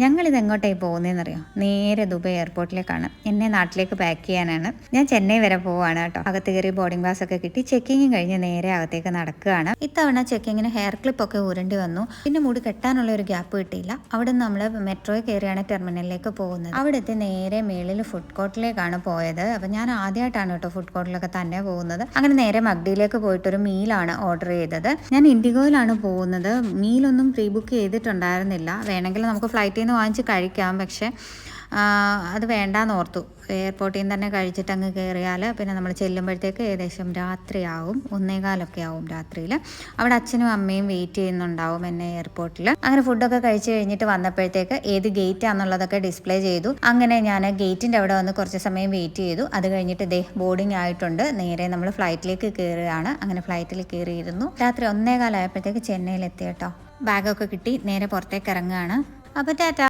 ഞങ്ങളിത് എങ്ങോട്ടായി പോകുന്നതെന്നറിയോ? നേരെ ദുബായ് എയർപോർട്ടിലേക്കാണ്. എന്നെ നാട്ടിലേക്ക് പാക്ക് ചെയ്യാനാണ്. ഞാൻ ചെന്നൈ വരെ പോവാണ് കേട്ടോ. അകത്ത് കയറി ബോർഡിംഗ് പാസ് ഒക്കെ കിട്ടി ചെക്കിങ്ങും കഴിഞ്ഞ് നേരെ അകത്തേക്ക് നടക്കുകയാണ്. ഇത്തവണ ചെക്കിങ്ങിന് ഹെയർ ക്ലിപ്പൊക്കെ ഉരുണ്ടി വന്നു. പിന്നെ മുടി കെട്ടാനുള്ള ഒരു ഗ്യാപ്പ് കിട്ടിയില്ല. അവിടെ നിന്ന് നമ്മൾ മെട്രോയിൽ കയറിയാണ് ടെർമിനലിലേക്ക് പോകുന്നത്. അവിടെ എത്തി നേരെ മേളിൽ ഫുഡ് കോർട്ടിലേക്കാണ് പോയത്. അപ്പം ഞാൻ ആദ്യമായിട്ടാണ് കേട്ടോ ഫുഡ് കോർട്ടിലൊക്കെ തന്നെ പോകുന്നത്. അങ്ങനെ നേരെ മഗ്ഡിയിലേക്ക് പോയിട്ടൊരു മീലാണ് ഓർഡർ ചെയ്തത്. ഞാൻ ഇൻഡിഗോയിലാണ് പോകുന്നത്. മീലൊന്നും പ്രീ ബുക്ക് ചെയ്തിട്ടുണ്ടായിരുന്നില്ല. വേണമെങ്കിൽ നമുക്ക് ഫ്ലൈറ്റിൽ നിന്ന് വാങ്ങിച്ച് കഴിക്കാം, പക്ഷേ അത് വേണ്ടാന്ന് ഓർത്തു. എയർപോർട്ടിൽ നിന്ന് തന്നെ കഴിച്ചിട്ട് അങ്ങ് കയറിയാൽ പിന്നെ നമ്മൾ ചെല്ലുമ്പോഴത്തേക്ക് ഏകദേശം രാത്രിയാവും, 1:15 ആവും രാത്രിയിൽ. അവിടെ അച്ഛനും അമ്മയും വെയിറ്റ് ചെയ്യുന്നുണ്ടാവും എന്നെ എയർപോർട്ടിൽ. അങ്ങനെ ഫുഡൊക്കെ കഴിച്ച് കഴിഞ്ഞിട്ട് വന്നപ്പോഴത്തേക്ക് ഏത് ഗേറ്റാണെന്നുള്ളതൊക്കെ ഡിസ്പ്ലേ ചെയ്തു. അങ്ങനെ ഞാൻ ഗേറ്റിൻ്റെ അവിടെ വന്ന് കുറച്ച് സമയം വെയിറ്റ് ചെയ്തു. അത് കഴിഞ്ഞിട്ട് ബോർഡിംഗ് ആയിട്ടുണ്ട്. നേരെ നമ്മൾ ഫ്ലൈറ്റിലേക്ക് കയറുകയാണ്. അങ്ങനെ ഫ്ലൈറ്റിൽ കയറിയിരുന്നു. രാത്രി 1:15 ആയപ്പോഴത്തേക്ക് ചെന്നൈയിലെത്തി കേട്ടോ. ബാഗൊക്കെ കിട്ടി നേരെ പുറത്തേക്ക് ഇറങ്ങുകയാണ്. അപ്പോൾ ടാറ്റ.